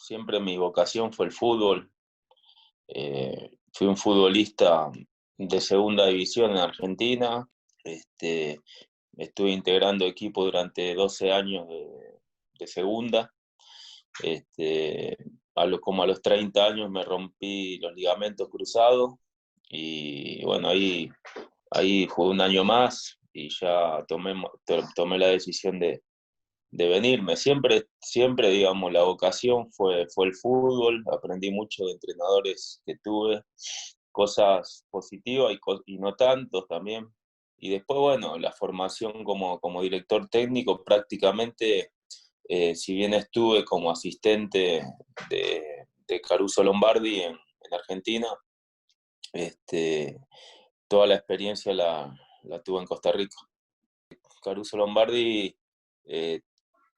siempre mi vocación fue el fútbol. Fui un futbolista de segunda división en Argentina. Este, Estuve integrando equipo durante 12 años de segunda. Este, Como a los 30 años me rompí los ligamentos cruzados y bueno, ahí jugué un año más y ya tomé la decisión de venirme. Siempre, digamos, la vocación fue el fútbol. Aprendí mucho de entrenadores que tuve, cosas positivas y no tantos también. Y después, bueno, la formación como director técnico prácticamente, si bien estuve como asistente de Caruso Lombardi en Argentina, este, toda la experiencia la tuve en Costa Rica. Caruso Lombardi eh,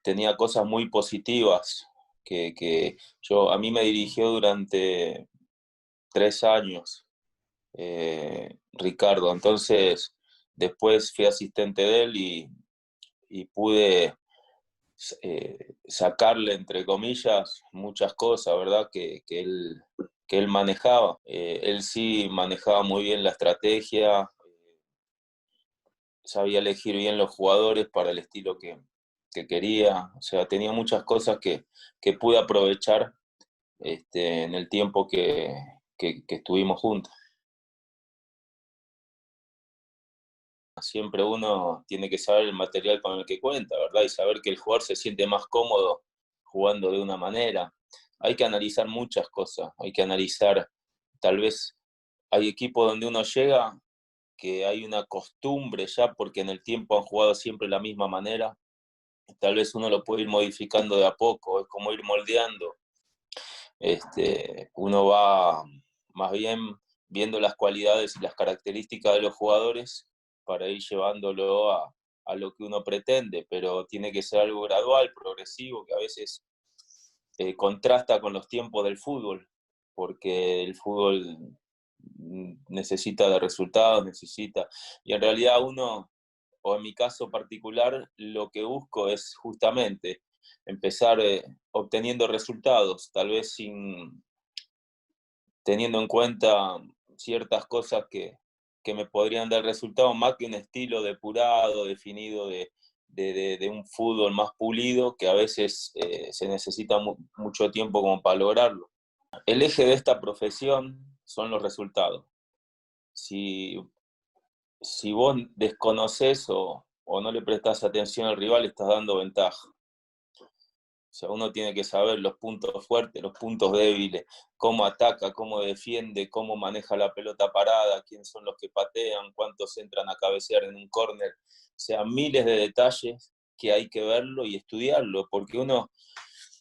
tenía cosas muy positivas a mí me dirigió durante 3 años, Ricardo. Entonces, después fui asistente de él y pude sacarle, entre comillas, muchas cosas, ¿verdad? Que él manejaba. Él sí manejaba muy bien la estrategia, sabía elegir bien los jugadores para el estilo que quería. O sea, tenía muchas cosas que pude aprovechar en el tiempo que estuvimos juntos. Siempre uno tiene que saber el material con el que cuenta, ¿verdad? Y saber que el jugador se siente más cómodo jugando de una manera. Hay que analizar muchas cosas, hay que analizar, tal vez hay equipos donde uno llega que hay una costumbre ya porque en el tiempo han jugado siempre de la misma manera. Tal vez uno lo puede ir modificando de a poco, es como ir moldeando. Uno va más bien viendo las cualidades y las características de los jugadores para ir llevándolo a lo que uno pretende, pero tiene que ser algo gradual, progresivo, que a veces contrasta con los tiempos del fútbol, porque el fútbol necesita de resultados, y en realidad uno, o en mi caso particular, lo que busco es justamente empezar obteniendo resultados, tal vez sin teniendo en cuenta ciertas cosas que me podrían dar resultados, más que un estilo depurado, definido de un fútbol más pulido, que a veces se necesita mucho tiempo como para lograrlo. El eje de esta profesión son los resultados. Si, si vos desconocés o no le prestás atención al rival, estás dando ventaja. O sea, uno tiene que saber los puntos fuertes, los puntos débiles, cómo ataca, cómo defiende, cómo maneja la pelota parada, quiénes son los que patean, cuántos entran a cabecear en un córner. O sea, miles de detalles que hay que verlo y estudiarlo, porque uno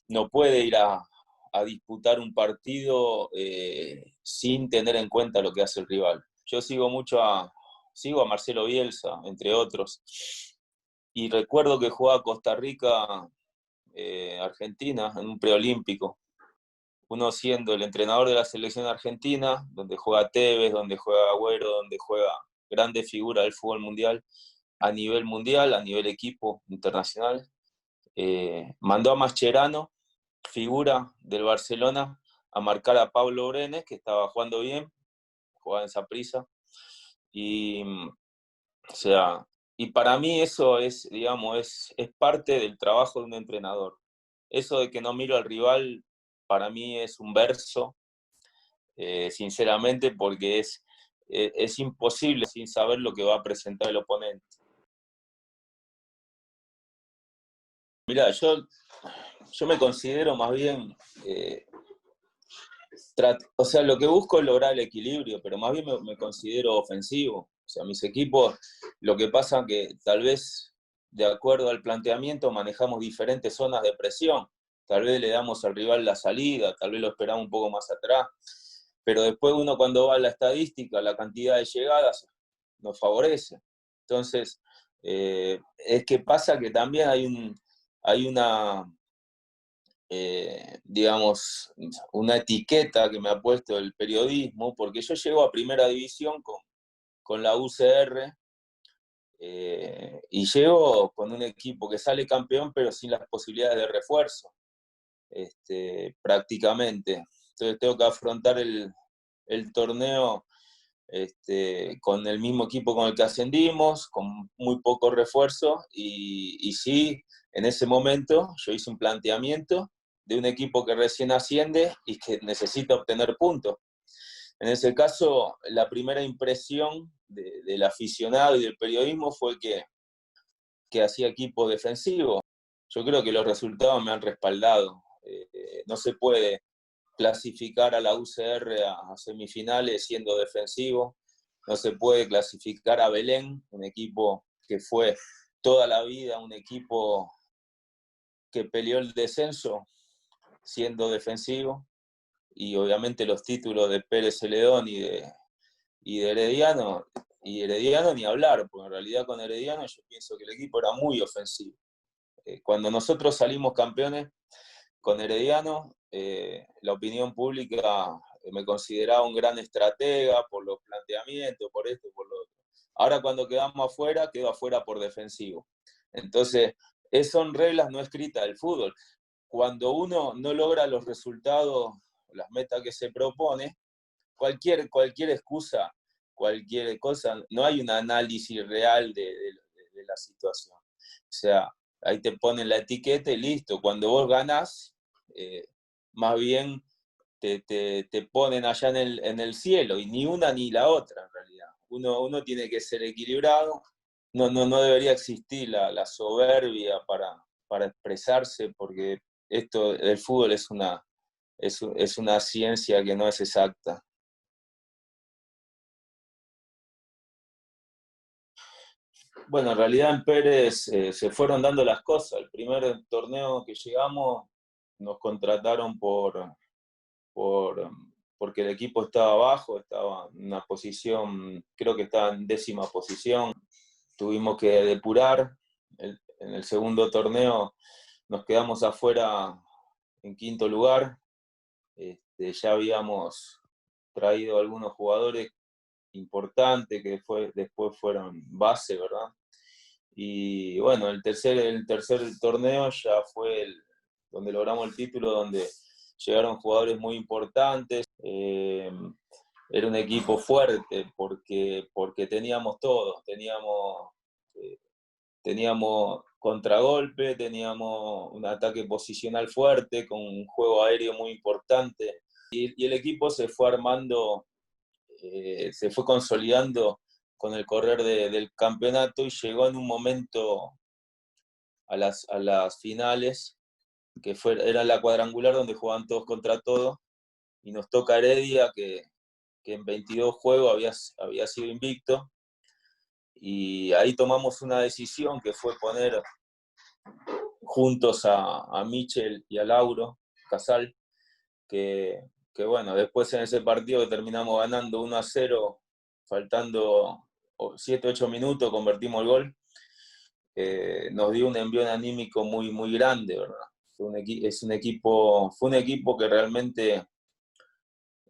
no puede ir a disputar un partido sin tener en cuenta lo que hace el rival. Yo sigo a Marcelo Bielsa, entre otros, y recuerdo que jugaba Costa Rica Argentina en un preolímpico. Uno siendo el entrenador de la selección argentina, donde juega Tevez, donde juega Agüero, donde juega grandes figuras del fútbol mundial, a nivel equipo internacional. Mandó a Mascherano, figura del Barcelona, a marcar a Pablo Brenes, que estaba jugando bien, jugaba en Saprissa. Y, o sea, y para mí eso es, digamos, es parte del trabajo de un entrenador. Eso de que no miro al rival, para mí es un verso, sinceramente, porque es imposible sin saber lo que va a presentar el oponente. Mirá, yo me considero más bien, o sea, lo que busco es lograr el equilibrio, pero más bien me considero ofensivo. O sea, mis equipos, lo que pasa que tal vez de acuerdo al planteamiento manejamos diferentes zonas de presión. Tal vez le damos al rival la salida, tal vez lo esperamos un poco más atrás, pero después uno cuando va a la estadística, la cantidad de llegadas nos favorece. Entonces, es que pasa que también hay una, digamos, una etiqueta que me ha puesto el periodismo, porque yo llego a primera división con la UCR, y llego con un equipo que sale campeón, pero sin las posibilidades de refuerzo. prácticamente. Entonces tengo que afrontar el torneo con el mismo equipo con el que ascendimos, con muy poco refuerzo, y sí, en ese momento yo hice un planteamiento de un equipo que recién asciende y que necesita obtener puntos. En ese caso, la primera impresión del aficionado y del periodismo fue que hacía equipo defensivo. Yo creo que los resultados me han respaldado. No se puede clasificar a la UCR a semifinales siendo defensivo. No se puede clasificar a Belén, un equipo que fue toda la vida un equipo que peleó el descenso siendo defensivo. Y obviamente los títulos de Pérez Celedón y de Herediano ni hablar, porque en realidad con Herediano yo pienso que el equipo era muy ofensivo. Cuando nosotros salimos campeones con Herediano, la opinión pública me consideraba un gran estratega por los planteamientos, por esto, por lo otro. Ahora cuando quedamos afuera, quedo afuera por defensivo. Entonces, son reglas no escritas del fútbol. Cuando uno no logra los resultados, las metas que se propone, cualquier excusa, cualquier cosa, no hay un análisis real de la situación. O sea, ahí te ponen la etiqueta y listo. Cuando vos ganás, más bien te ponen allá en el cielo, y ni una ni la otra en realidad. Uno tiene que ser equilibrado, no debería existir la soberbia para expresarse, porque el fútbol es una ciencia que no es exacta. Bueno, en realidad en Pérez se fueron dando las cosas. El primer torneo que llegamos nos contrataron por, porque el equipo estaba abajo, estaba en una posición, creo que estaba en 10ª posición. Tuvimos que depurar. En el segundo torneo nos quedamos afuera en 5.º lugar. Ya habíamos traído algunos jugadores importantes que después fueron base, ¿verdad? Y bueno, el tercer torneo ya fue donde logramos el título, donde llegaron jugadores muy importantes. Era un equipo fuerte porque teníamos todo. Teníamos contragolpe, teníamos un ataque posicional fuerte, con un juego aéreo muy importante. Y el equipo se fue armando, se fue consolidando con el correr del campeonato, y llegó en un momento a las finales, que era la cuadrangular donde jugaban todos contra todos, y nos toca Heredia, que en 22 juegos había sido invicto, y ahí tomamos una decisión que fue poner juntos a Michel y a Lauro Casal, que bueno, después en ese partido que terminamos ganando 1-0, faltando 7-8 minutos, convertimos el gol. Nos dio un envío anímico muy, muy grande, ¿verdad? Fue un equipo que realmente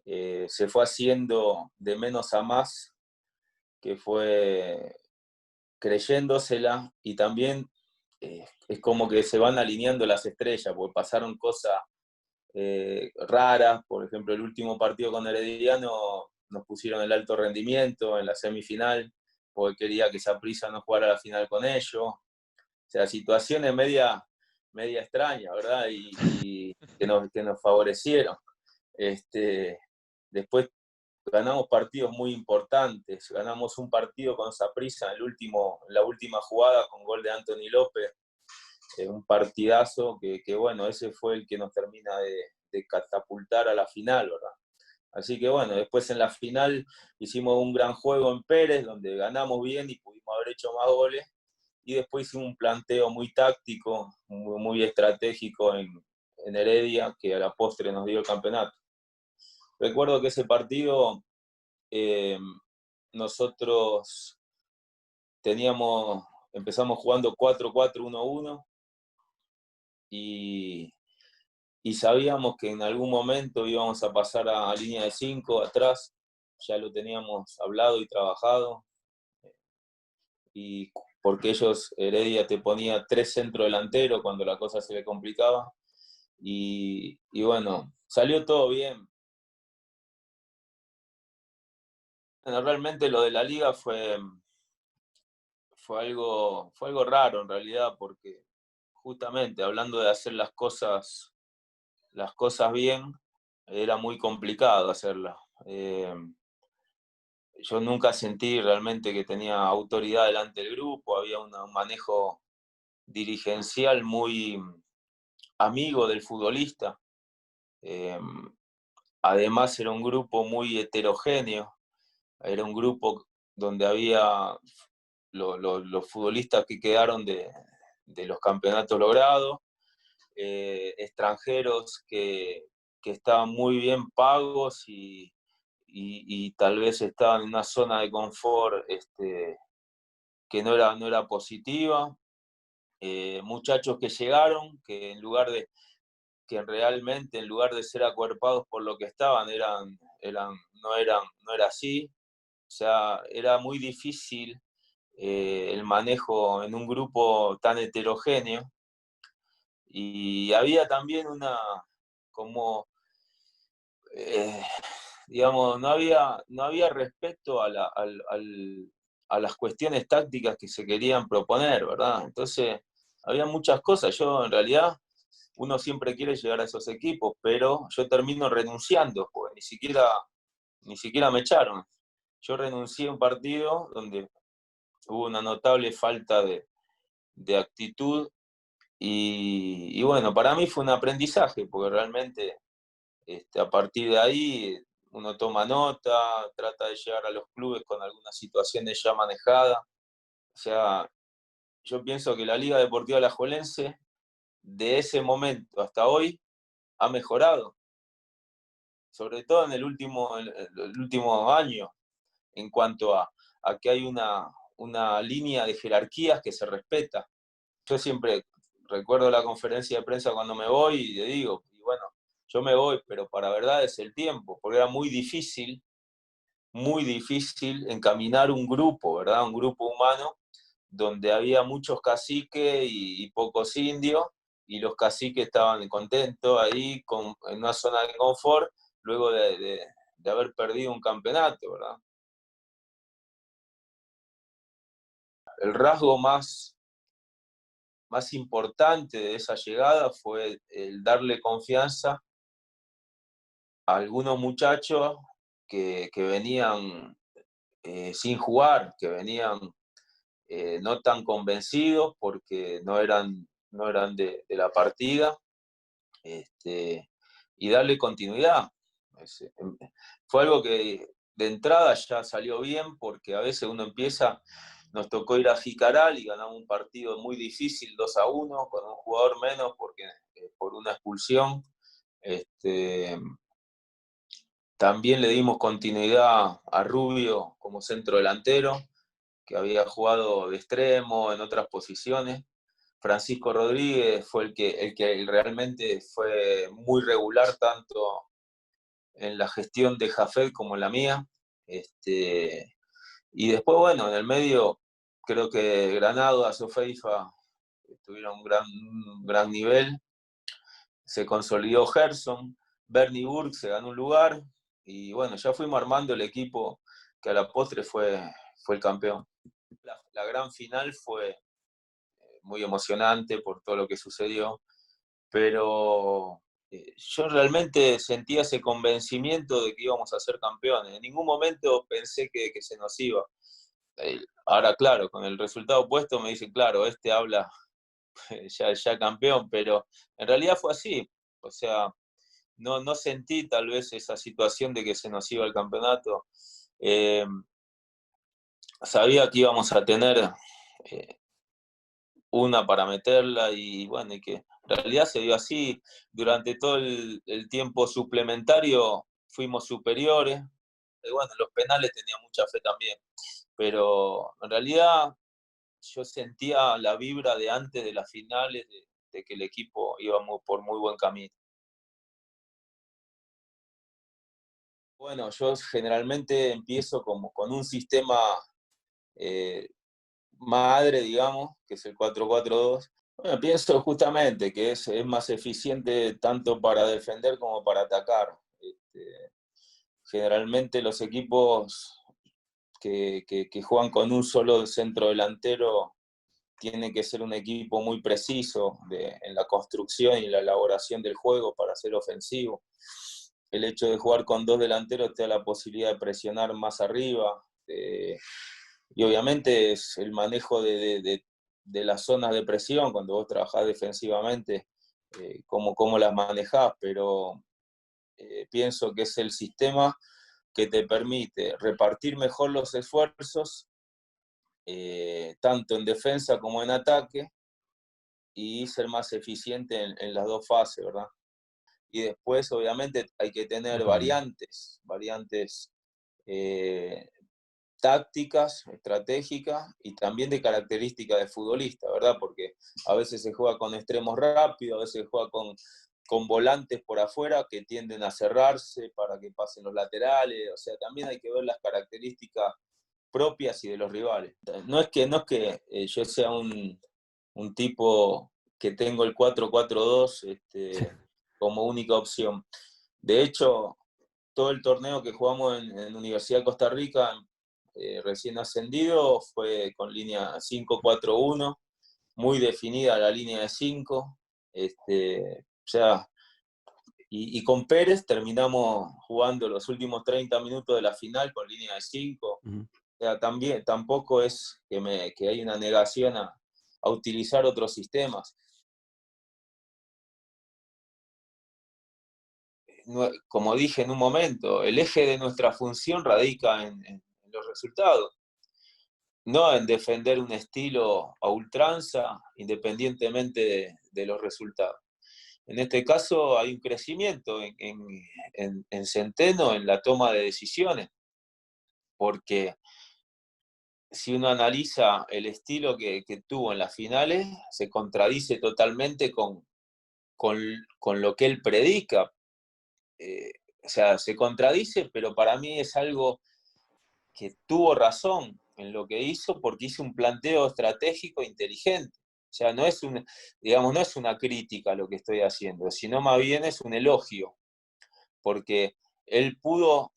se fue haciendo de menos a más, que fue creyéndosela, y también es como que se van alineando las estrellas, porque pasaron cosas raras. Por ejemplo, el último partido con Herediano nos pusieron el alto rendimiento en la semifinal, porque quería que Saprissa no jugara la final con ellos. O sea, situaciones media extrañas, ¿verdad? Y que nos favorecieron. Después ganamos partidos muy importantes. Ganamos un partido con Saprissa en la última jugada, con gol de Anthony López. Un partidazo que, bueno, ese fue el que nos termina de catapultar a la final, ¿verdad? Así que bueno, después en la final hicimos un gran juego en Pérez, donde ganamos bien y pudimos haber hecho más goles. Y después hicimos un planteo muy táctico, muy, muy estratégico en Heredia, que a la postre nos dio el campeonato. Recuerdo que ese partido nosotros empezamos jugando 4-4-1-1, y sabíamos que en algún momento íbamos a pasar a línea de 5 atrás. Ya lo teníamos hablado y trabajado, y porque Heredia te ponía 3 centrodelanteros cuando la cosa se le complicaba, y bueno, salió todo bien. Bueno, realmente lo de la liga fue algo raro en realidad, porque justamente hablando de hacer las cosas bien, era muy complicado hacerlas. Yo nunca sentí realmente que tenía autoridad delante del grupo, había un manejo dirigencial muy amigo del futbolista. Eh, Además era un grupo muy heterogéneo, era un grupo donde había los futbolistas que quedaron de los campeonatos logrados, extranjeros que estaban muy bien pagos y tal vez estaban en una zona de confort que no era positiva. Muchachos que llegaron, que en lugar de que realmente en lugar de ser acuerpados por lo que estaban, no era así. O sea, era muy difícil el manejo en un grupo tan heterogéneo. Y había también como, eh, digamos, no había respeto a las cuestiones tácticas que se querían proponer, ¿verdad? Entonces, había muchas cosas. Yo, en realidad, uno siempre quiere llegar a esos equipos, pero yo termino renunciando, porque ni siquiera me echaron. Yo renuncié a un partido donde hubo una notable falta de actitud y bueno, para mí fue un aprendizaje, porque realmente a partir de ahí uno toma nota, trata de llegar a los clubes con algunas situaciones ya manejadas. O sea, yo pienso que la Liga Deportiva Alajuelense, de ese momento hasta hoy, ha mejorado, sobre todo en el último año, en cuanto a que hay una línea de jerarquías que se respeta. Yo siempre recuerdo la conferencia de prensa cuando me voy y le digo, y bueno, yo me voy, pero para verdad es el tiempo, porque era muy difícil encaminar un grupo, ¿verdad? Un grupo humano donde había muchos caciques y pocos indios, y los caciques estaban contentos ahí en una zona de confort luego de haber perdido un campeonato, ¿verdad? El rasgo más importante de esa llegada fue el darle confianza a algunos muchachos que venían sin jugar, que venían no tan convencidos porque no eran de la partida, y darle continuidad. Fue algo que de entrada ya salió bien porque a veces uno empieza, nos tocó ir a Jicaral y ganamos un partido muy difícil 2-1 con un jugador menos porque por una expulsión. Este, También le dimos continuidad a Rubio como centro delantero, que había jugado de extremo en otras posiciones. Francisco Rodríguez fue el que realmente fue muy regular tanto en la gestión de Jafet como en la mía. Y después, bueno, en el medio creo que Granado, Azofeifa tuvieron un gran nivel. Se consolidó Gerson, Bernie Burg se ganó un lugar y bueno, ya fuimos armando el equipo que a la postre fue el campeón. La gran final fue muy emocionante por todo lo que sucedió, pero yo realmente sentía ese convencimiento de que íbamos a ser campeones. En ningún momento pensé que se nos iba. Ahora, claro, con el resultado opuesto me dicen, claro, este habla ya campeón, pero en realidad fue así. O sea, no sentí tal vez esa situación de que se nos iba el campeonato. Eh, Sabía que íbamos a tener eh, una para meterla y bueno, y que en realidad se dio así. Durante todo el tiempo suplementario fuimos superiores. Y bueno, los penales tenía mucha fe también, pero en realidad yo sentía la vibra de antes de las finales de que el equipo iba por muy buen camino. Bueno, yo generalmente empiezo como con un sistema eh, madre, digamos, que es el 4-4-2, Bueno, pienso justamente que es más eficiente tanto para defender como para atacar. Generalmente los equipos que juegan con un solo centro delantero tienen que ser un equipo muy preciso en la construcción y la elaboración del juego para ser ofensivo. El hecho de jugar con dos delanteros te da la posibilidad de presionar más arriba. Y obviamente es el manejo de las zonas de presión cuando vos trabajás defensivamente, cómo las manejás, pero pienso que es el sistema que te permite repartir mejor los esfuerzos, tanto en defensa como en ataque, y ser más eficiente en las dos fases, ¿verdad? Y después, obviamente, hay que tener variantes eh, tácticas, estratégicas y también de características de futbolista, ¿verdad? Porque a veces se juega con extremos rápidos, a veces se juega con volantes por afuera que tienden a cerrarse para que pasen los laterales, o sea, también hay que ver las características propias y de los rivales. No es que yo sea un tipo que tengo el 4-4-2 como única opción. De hecho, todo el torneo que jugamos en Universidad de Costa Rica, recién ascendido, fue con línea 5-4-1, muy definida la línea de 5. O sea, y con Pérez terminamos jugando los últimos 30 minutos de la final con línea de 5. Uh-huh. O sea, tampoco es que hay una negación a utilizar otros sistemas. Como dije en un momento, el eje de nuestra función radica en los resultados, no en defender un estilo a ultranza, independientemente de los resultados. En este caso hay un crecimiento en Centeno en la toma de decisiones, porque si uno analiza el estilo que tuvo en las finales, se contradice totalmente con lo que él predica. O sea, se contradice, pero para mí es algo que tuvo razón en lo que hizo porque hizo un planteo estratégico inteligente. O sea, no es una crítica lo que estoy haciendo, sino más bien es un elogio, porque él pudo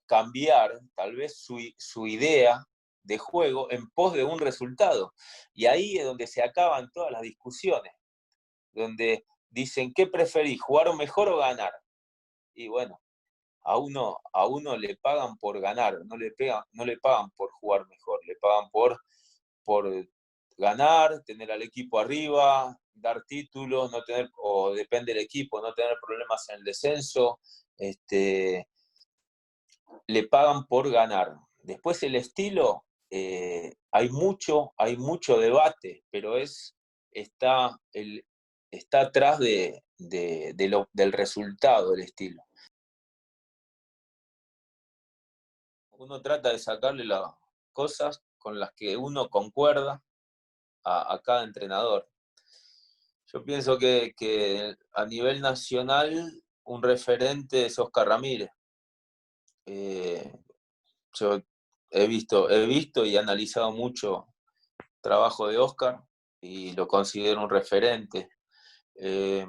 cambiar tal vez su idea de juego en pos de un resultado. Y ahí es donde se acaban todas las discusiones, donde dicen, ¿qué preferís, jugar mejor o ganar? Y bueno, a uno le pagan por ganar, no le pagan por jugar mejor, le pagan por ganar, tener al equipo arriba, dar títulos, no tener, o depende del equipo, no tener problemas en el descenso, le pagan por ganar. Después el estilo, hay mucho debate, pero está, está atrás del resultado del estilo. Uno trata de sacarle las cosas con las que uno concuerda a cada entrenador. Yo pienso que a nivel nacional un referente es Oscar Ramírez. Eh, yo he visto y he analizado mucho el trabajo de Oscar y lo considero un referente. Eh,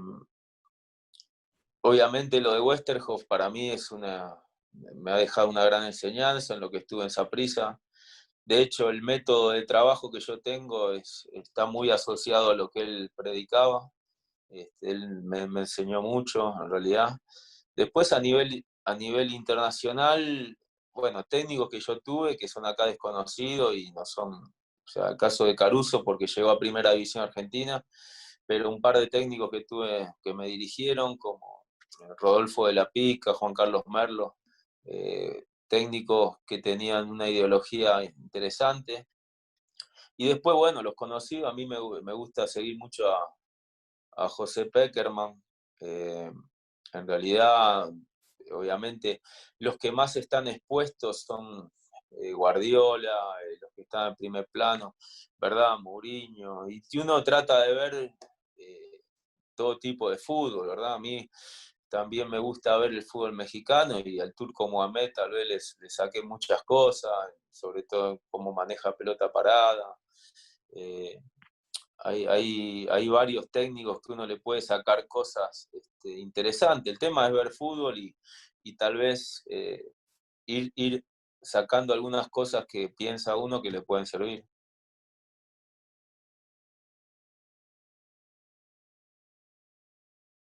Obviamente lo de Westerhoff para mí me ha dejado una gran enseñanza en lo que estuve en Saprissa. De hecho, el método de trabajo que yo tengo está muy asociado a lo que él predicaba. Él me enseñó mucho, en realidad. Después, a nivel internacional, bueno, técnicos que yo tuve que son acá desconocidos y no son, o sea, el caso de Caruso porque llegó a Primera División Argentina, pero un par de técnicos que tuve que me dirigieron, como Rodolfo de la Pica, Juan Carlos Merlo, técnicos que tenían una ideología interesante. Y después, bueno, los conocidos, a mí me gusta seguir mucho a José Peckerman. En realidad, obviamente, los que más están expuestos son Guardiola, los que están en primer plano, ¿verdad? Mourinho. Y si uno trata de ver todo tipo de fútbol, ¿verdad? A mí también me gusta ver el fútbol mexicano y al Turco Mohamed tal vez le saqué muchas cosas, sobre todo cómo maneja pelota parada. Eh, hay varios técnicos que uno le puede sacar cosas interesantes. El tema es ver fútbol y tal vez ir sacando algunas cosas que piensa uno que le pueden servir.